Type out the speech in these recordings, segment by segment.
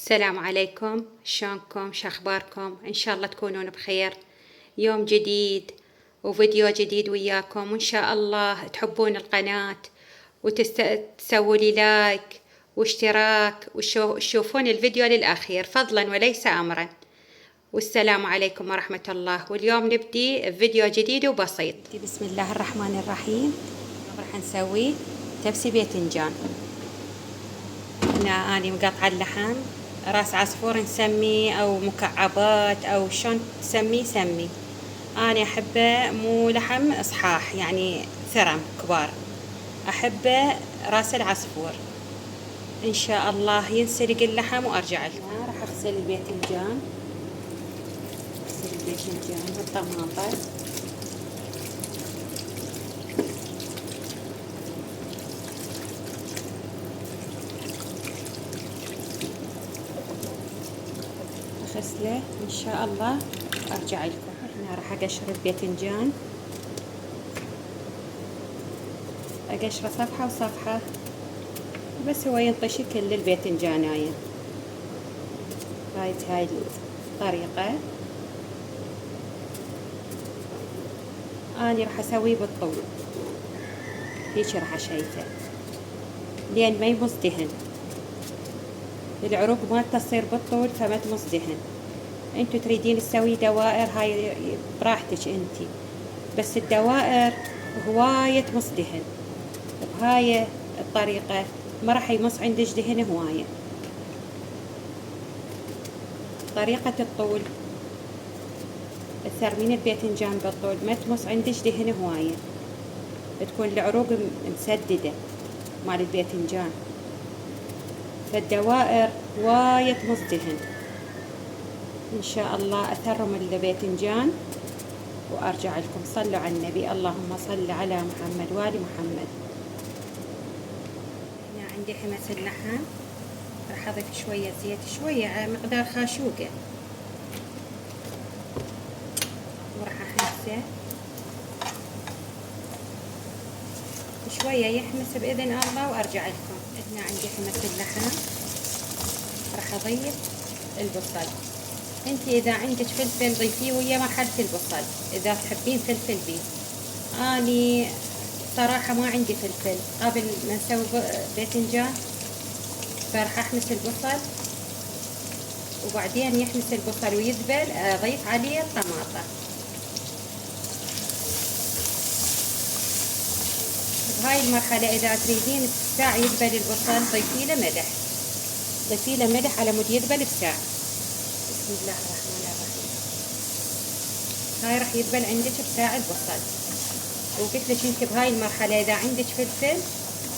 السلام عليكم، شلونكم؟ شخباركم؟ إن شاء الله تكونون بخير. يوم جديد وفيديو جديد وياكم، وإن شاء الله تحبون القناة وتسووا لي لايك واشتراك وتشوفون الفيديو للأخير فضلا وليس أمرا. والسلام عليكم ورحمة الله. واليوم نبدي بفيديو جديد وبسيط. بسم الله الرحمن الرحيم. راح نسوي تبسي باذنجان. هنا أنا مقطعة اللحم راس عصفور نسميه أو مكعبات أو شلون تسميه سمي. أنا أحبه مو لحم صحاح يعني ثرم كبار، أحبه راس العصفور. إن شاء الله ينسلق اللحم وأرجع لكم. راح أغسل الباذنجان، والطماطم غسله إن شاء الله أرجع لكم. هنا راح أقشر الباذنجان، أقشره صفحة وصفحة بس هو ينطشي كل الباذنجاناية. هاي الطريقة أنا راح أسويه بالطول، هيك راح أشيته لين ما يمص دهن. العروق مالته تصير بالطول فما تمص دهن. انتو تريدين تسوي دوائر هاي براحتك انتي، بس الدوائر هواية تمص دهن. بهاي الطريقة ما راح يمص عندك دهن هواية. طريقة الطول تثرمين الباذنجان بالطول ما تمص عندك دهن هواية، تكون العروق مسددة مال الباذنجان، فالدوائر وايد تمص دهن. إن شاء الله أثرم الباذنجان وأرجع لكم. صلوا على النبي، اللهم صل على محمد وآل محمد. هنا عندي حمص اللحم، راح أضيف شوية زيت، شوية مقدار خاشوقة، وراح أحمسه شوية يحمس بإذن الله وأرجع لكم. هنا عندي حمص اللحم، راح أضيف البصل. انتي اذا عندك فلفل ضيفيه ويا مرحلة البصل اذا تحبين فلفل بيه. اني صراحة ما عندي فلفل قبل ما نسوي باذنجان، فراح احمس البصل وبعدين يحمس البصل ويذبل اضيف عليه الطماطة. بهاي المرحلة اذا تريدين بساعة يذبل البصل ضيفي له ملح، ضيفي له ملح على مود يذبل بساعة. بسم الله الرحمن الرحيم. هاي راح يذبل عندك بساعة البصل. وقلت لك انت بهاي المرحلة اذا عندك فلفل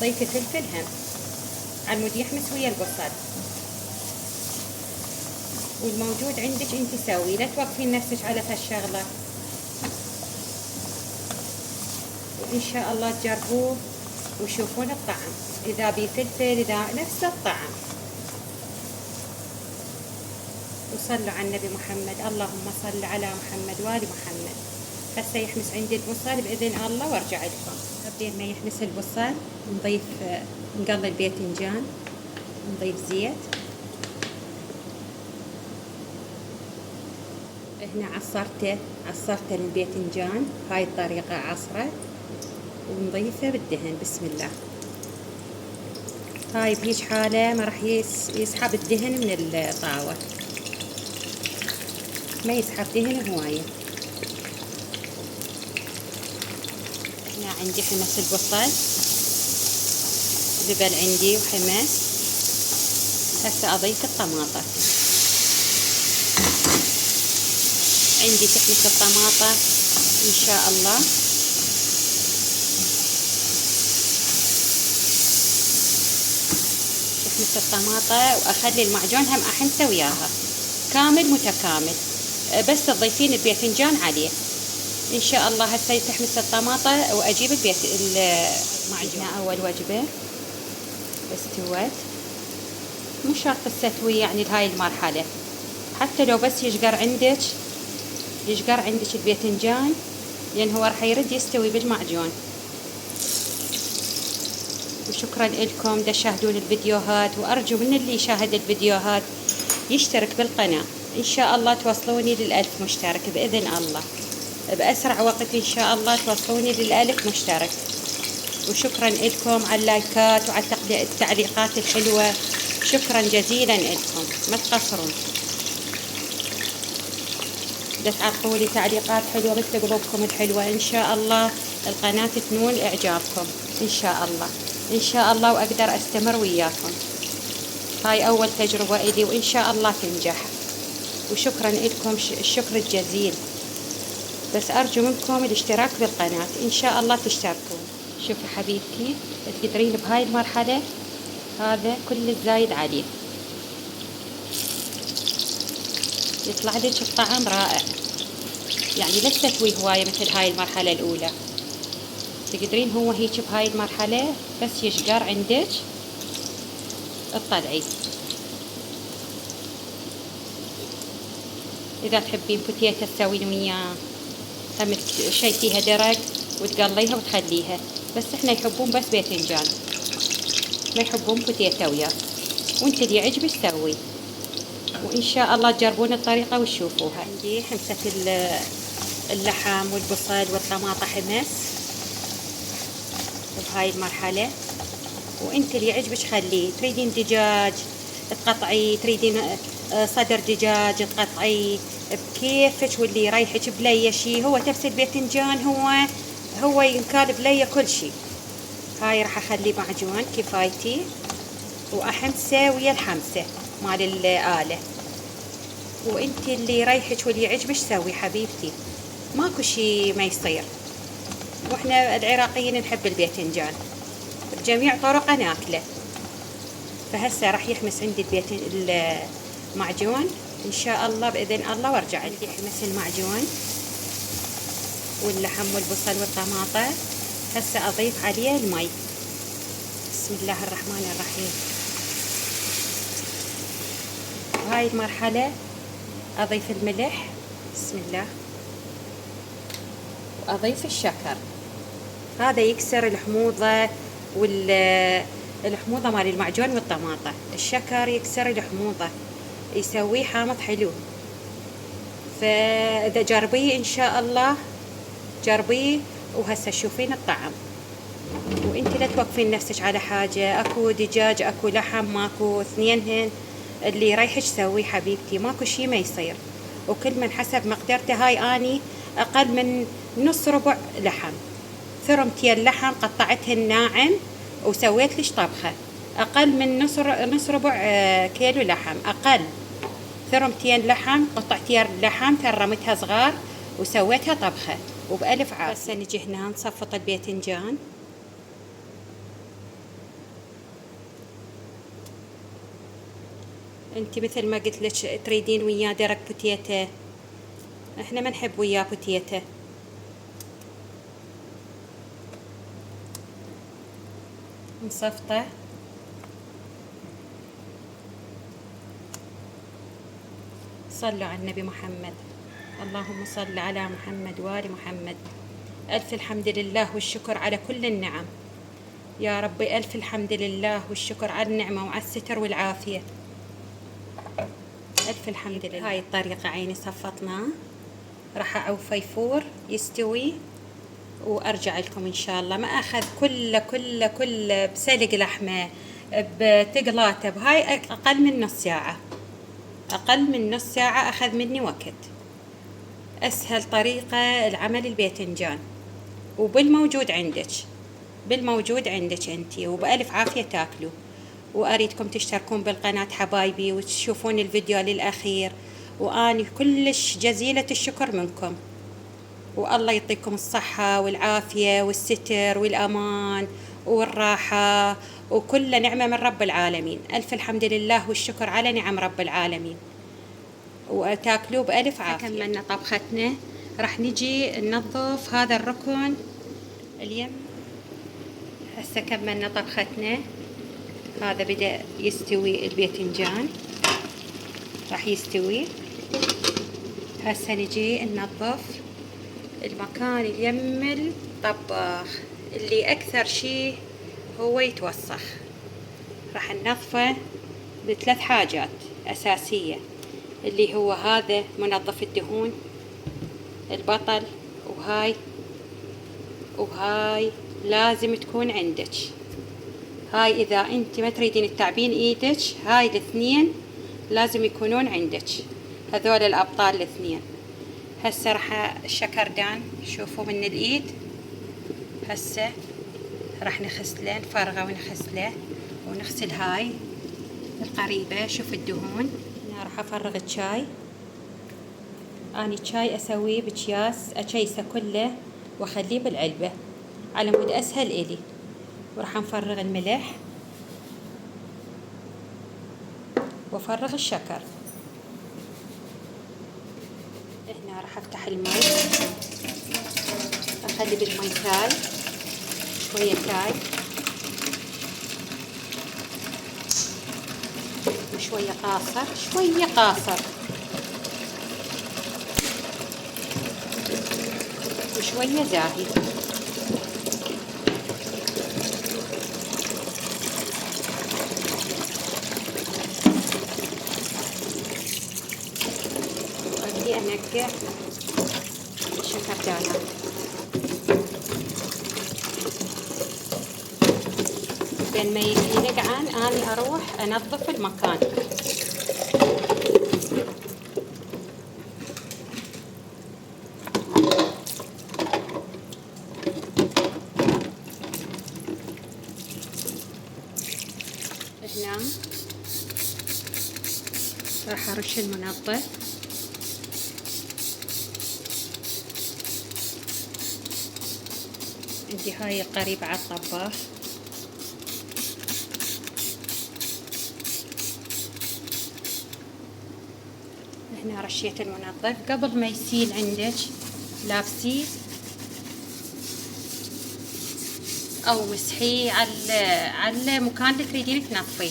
ضيفي فلفل هم على مود يحمس ويا البصل، والموجود عندك انت سوي، لا توقفين نفسك على هالشغلة. وان شاء الله تجربوه وشوفون الطعم، اذا بيه فلفل اذا نفس الطعم. وصلوا على النبي محمد، اللهم صل على محمد وآل محمد. هسه يحمس عندي البصل بإذن الله وارجع لكم. قبل ما يحمس البصل نقلي الباذنجان، نضيف زيت. هنا عصرت الباذنجان هاي الطريقة، عصره ونضيفه بالدهن. بسم الله. هاي بهيج حالة ما راح يسحب الدهن من الطاوة، ما يسحب دهن هواية. هنا عندي حمص البصل ذبل عندي وحمص. هسه أضيف الطماطة. عندي تحمص الطماطة إن شاء الله. تحمص الطماطة وأخلي المعجون هم أحمسه وياها كامل متكامل، بس تضيفين الباذنجان عليه ان شاء الله. هسه تحمس الطماطة واجيب المعجون. اول وجبة استوت، مو شرط تستوي يعني لهاي المرحلة، حتى لو بس يشقر عندك الباذنجان، لان هو راح يرد يستوي بالمعجون. وشكرا لكم تشاهدون الفيديوهات، وأرجو من اللي يشاهد الفيديوهات يشترك بالقناة. إن شاء الله توصلوني لل1000 مشترك بإذن الله، بأسرع وقت إن شاء الله توصلوني لل1000 مشترك. وشكرا لكم على اللايكات وعلى التعليقات الحلوة، شكرا جزيلا لكم، ما تقصرون. تعطوا لي تعليقات حلوة مثل قلوبكم الحلوة. إن شاء الله القناة تنول إعجابكم إن شاء الله، إن شاء الله، وأقدر أستمر وياكم. هاي أول تجربة إلي وإن شاء الله تنجح. وشكرا لكم الشكر الجزيل. بس أرجو منكم الاشتراك بالقناة، إن شاء الله تشتركون. شوفي حبيبتي، تقدرين بهاي المرحلة هذا كل الزايد عليه يطلع لك الطعم رائع. يعني لا تسوي هواية مثل هاي المرحلة الأولى. تقدرين هو هيك بهاي المرحلة بس يشقر عندك اطلعي. إذا تحبين بوتيتا تسوين وياه هم شيتيها درق وتقليها وتخليها، بس احنا يحبون بس باذنجان، ما يحبون بوتيتا وياه. وانت اللي يعجبك سوي، وإن شاء الله تجربون الطريقة وتشوفوها. عندي حمسة اللحم والبصل والطماطة حمص بهاي المرحلة، وانت اللي يعجبك خليه. تريدين دجاج تقطعي، تريدين صدر دجاج تقطعي بكيفك واللي يريحك. بليه شي هو نفس الباذنجان، هو ينكال بليه كل شي. هاي راح اخليه معجون كفايتي، واحمسه ويا الحمسه مال الآلة. وانت اللي يريحك واللي يعجبك سوي حبيبتي، ماكو شي ما يصير. واحنا العراقيين نحب الباذنجان بجميع طرقه ناكله. فهسه راح يحمس عندي المعجون ان شاء الله باذن الله، وارجع عندي يحمس المعجون واللحم والبصل والطماطه. هسه اضيف عليه المي. بسم الله الرحمن الرحيم. بهاي المرحله اضيف الملح، بسم الله، واضيف الشكر. هذا يكسر الحموضه الحموضه مال المعجون والطماطه. الشكر يكسر الحموضه، يسويه حامض حلو. فاذا جربيه ان شاء الله، جربيه وهسه تشوفين الطعم. وانت لا توقفين نفسك على حاجه، اكو دجاج اكو لحم، ماكو اثنينهن اللي يريحك سويه حبيبتي، ماكو شي ما يصير. وكل من حسب مقدرته. هاي اني اقل من نص ربع لحم، ثرمتي اللحم قطعتهن ناعم وسويت ليش طبخه. اقل من نص ربع كيلو لحم، اقل ثرمتين لحم، قطعتين لحم ثرمتها صغار وسويتها طبخه وبألف عافية. هسه نجي هنا نصفط الباذنجان. انت مثل ما قلت لك تريدين وياه درق بوتيتا، احنا ما نحب وياه بوتيتا. نصفطه. صلوا على النبي محمد، اللهم صل على محمد وآل محمد. ألف الحمد لله والشكر على كل النعم يا ربي، ألف الحمد لله والشكر على النعمة وعلى الستر والعافية. ألف الحمد لله. هاي الطريقة عيني صفطناه، راح أعوفه يفور يستوي وأرجع لكم إن شاء الله. ما أخذ كل بسلق لحمة بتقلاته بهاي أقل من نص ساعة، أقل من نص ساعة أخذ مني وقت. أسهل طريقة العمل الباذنجان، وبالموجود عندك أنتي، وبألف عافية تاكلوا. وأريدكم تشتركون بالقناة حبايبي وتشوفون الفيديو للأخير. وأني كلش جزيلة الشكر منكم، والله يعطيكم الصحة والعافية والستر والأمان والراحة وكل نعمة من رب العالمين. ألف الحمد لله والشكر على نعم رب العالمين، وتاكلوا بألف عافية. كملنا طبختنا، راح نجي ننظف هذا الركن اليم. هسه كملنا طبختنا، هذا بدأ يستوي الباذنجان، راح يستوي. هسه نجي ننظف المكان اليم الطباخ اللي أكثر شي هو يتوسخ. راح ننظفه بثلاث حاجات أساسية، اللي هو هذا منظف الدهون، البطل، وهاي لازم تكون عندك. هاي إذا أنت ما تريدين تتعبين إيدك، هاي الاثنين لازم يكونون عندك، هذول الأبطال الاثنين. هسه راح الشكردان شوفوا من الإيد، هسه راح نغسله، نفرغه ونغسله ونغسل هاي القريبة. شوف الدهون. هنا راح أفرغ الشاي. أنا الشاي أسويه بأكياس، أكيسه كله وأخليه بالعلبة على مود أسهل إلي. وراح نفرغ الملح وأفرغ الشكر. هنا راح أفتح المي، أخلي بالمي تاي، شوية تاي وشوية قاصر، شوية قاصر وشوية زاهي. وأبدي أنقع الشكردانات. بين ما ينقعن أنا أروح أنظف المكان. هنا راح أرش المنظف. عندي هاي قريبة على الطباخ. هنا رشيت المنظف. قبل ما يسيل عندك لابسيه او مسحيه على المكان اللي تريدين تنظفيه،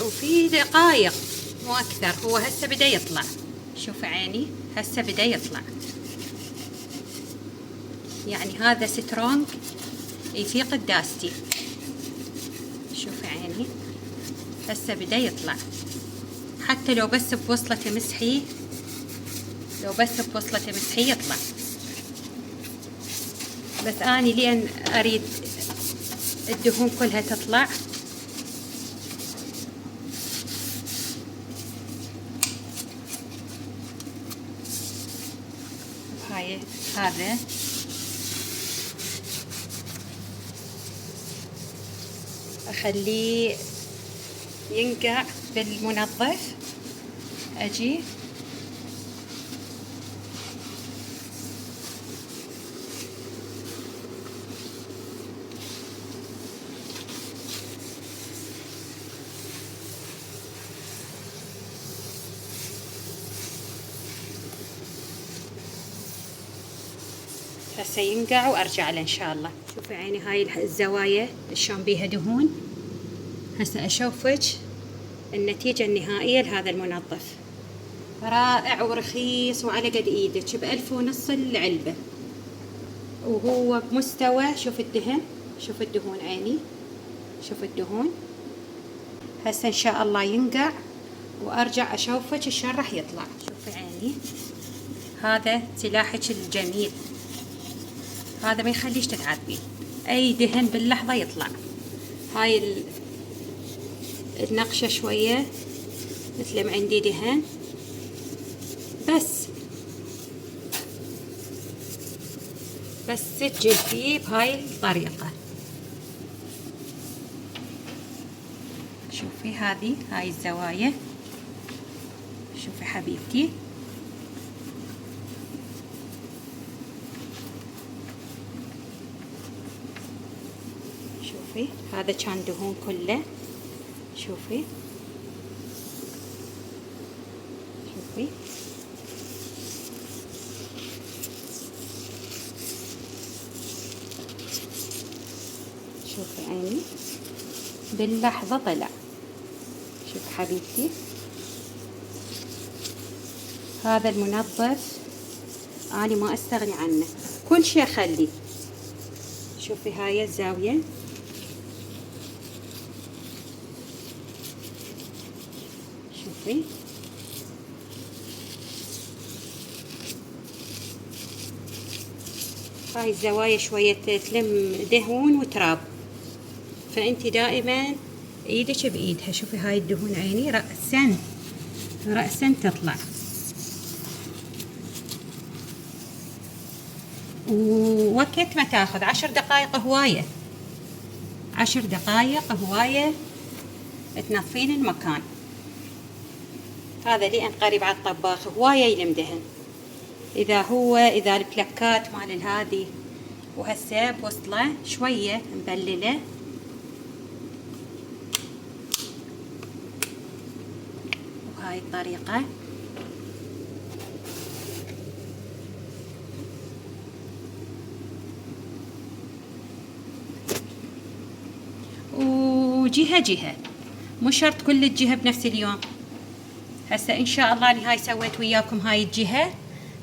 وفي دقايق مو اكثر. هو هسه بدا يطلع، شوف عيني هسه بدا يطلع، يعني هذا سترونج يفيق الداستي. شوف عيني هسه بدا يطلع. حتى لو بس بوصلة مسحي، يطلع. بس اني لين اريد الدهون كلها تطلع. هذا اخليه ينقع بالمنظف. اجي هسه ينقع وارجع له ان شاء الله. شوفي عيني هاي الزوايا شلون بيها دهون. هسه اشوفك النتيجة النهائية لهذا المنظف. رائع ورخيص وعلى قد ايدك، ب1,500 العلبة، وهو بمستوى. شوف الدهن، شوف الدهون عيني، شوف الدهون. هسه ان شاء الله ينقع وارجع اشوفك شلون راح يطلع. شوفي عيني هذا سلاحك الجميل، هذا ما يخليش تتعبين، اي دهن باللحظة يطلع. هاي النقشة شوية مثل ما عندي دهن، بس تجلفيه بهاي الطريقة. شوفي هاي الزوايا، شوفي حبيبتي. شوفي هذا كان دهون كله. شوفي عيني باللحظة طلع. شوف حبيبتي هذا المنظف أنا ما أستغني عنه، كل شيء أخليه. شوفي هاي الزاوية، شوفي هاي الزوايا شوية تلم دهون وتراب، فانتي دائما ايدك بايدها. شوفي هاي الدهون عيني رأسا رأسا تطلع. ووقت ما تاخذ 10 دقائق هواية، 10 دقائق هواية تنظفين المكان. هذا لأن قريب على الطباخ هواية يلم دهن، إذا البلاكات مال الهادي. وهسه بوصلة شوية مبللة، وهاي الطريقة. وجهة جهة، مو شرط كل الجهة بنفس اليوم. هسه ان شاء الله اني هاي سويت وياكم هاي الجهة،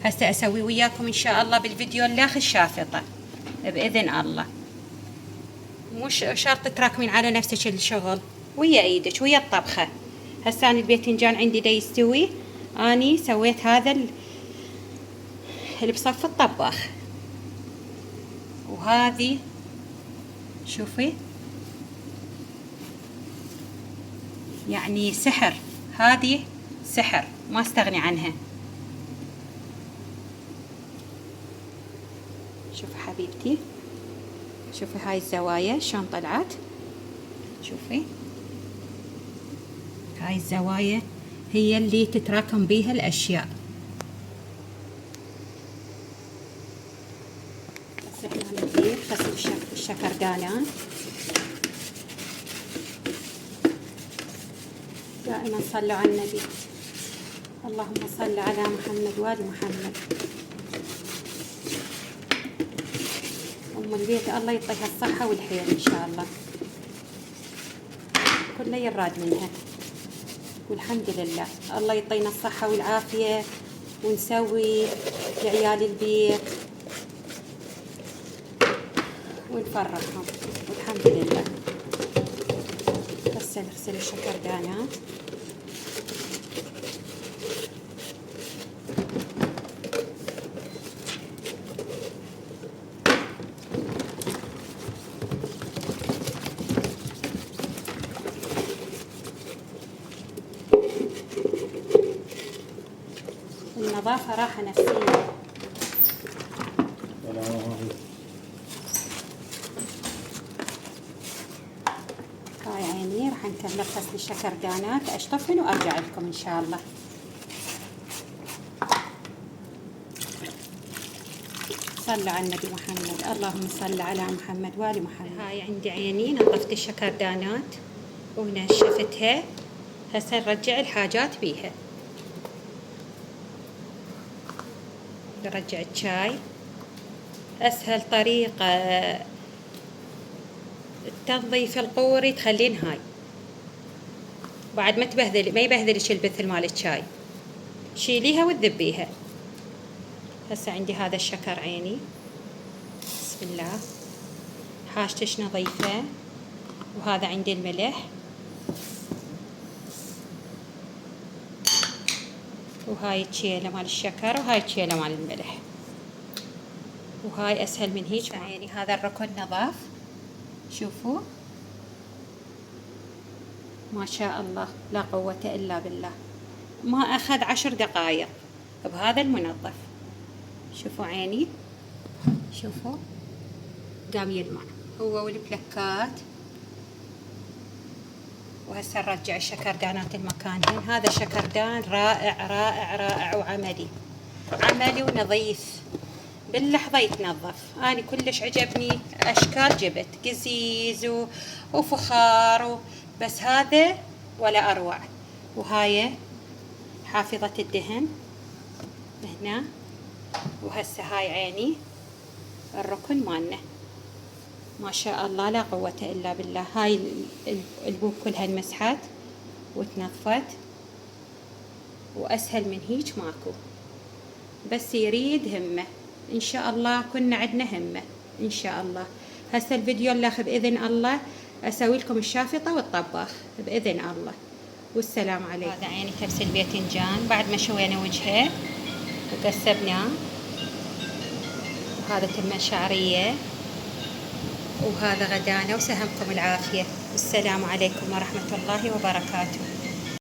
هسه اسوي وياكم ان شاء الله بالفيديو الاخر الشافطة باذن الله. مش شرط تراكمين على نفسك الشغل، ويا ايدك ويا الطبخة. هسه انا الباذنجان عندي دا يستوي، اني سويت هذا اللي بصف الطباخ. وهذه شوفي يعني سحر، هذه سحر ما استغني عنها. شوفي حبيبتي، شوفي هاي الزوايا شلون طلعت. شوفي هاي الزوايا هي اللي تتراكم بيها الاشياء. بس احنا نضيف غسل الشكردانات. دائما صلوا على النبي، اللهم صل على محمد وآل محمد. أم البيت الله يعطيها الصحة والخير إن شاء الله، كله يراد منها، والحمد لله. الله يعطينا الصحة والعافية ونسوي لعيال البيت ونفرحهم والحمد لله. هسه نغسل الشكردانات. النظافة راحة نفسية. هاي عيني راح نكمل غسل الشكردانات، اشطفن وارجع لكم ان شاء الله. صلوا على النبي محمد، اللهم صل على محمد وآل محمد. هاي عندي عيني نظفت الشكردانات ونشفتها، هسه نرجع الحاجات بيها. نرجع الشاي، اسهل طريقة التنظيف القوري تخلين هاي بعد ما يبهذلش البثل مال الشاي، شيليها وتذبيها. هسه عندي هذا الشكر عيني، بسم الله، حاجتش نظيفة. وهذا عندي الملح، وهاي الشيلة مال الشكر، وهاي الشيلة مال الملح، وهاي اسهل من هيك عيني. هذا الركن نظاف، شوفوا ما شاء الله لا قوة الا بالله. ما اخذ 10 دقائق بهذا المنظف. شوفوا عيني، شوفوا قام يلمع هو والبلكات. وهسه نرجع الشكردانات المكانهن. هذا شكردان رائع رائع رائع وعملي، عملي ونظيف باللحظة يتنظف. أنا كلش عجبني أشكال، جبت قزيز وفخار بس هذا ولا أروع. وهاي حافظة الدهن هنا. وهسه هاي عيني الركن مالنا، ما شاء الله لا قوة إلا بالله. هاي البوب كلها انمسحت وتنظفت، وأسهل من هيك ماكو، بس يريد همة إن شاء الله. كنا عندنا همة إن شاء الله. هسه الفيديو اللي بإذن الله أسوي لكم الشافطة والطباخ بإذن الله. والسلام عليكم. هذا عيني كبس الباذنجان بعد ما شوينا وجهه وقسبناه، وهذا تمة شعرية، وهذا غدانا، وسهمكم العافية. والسلام عليكم ورحمة الله وبركاته.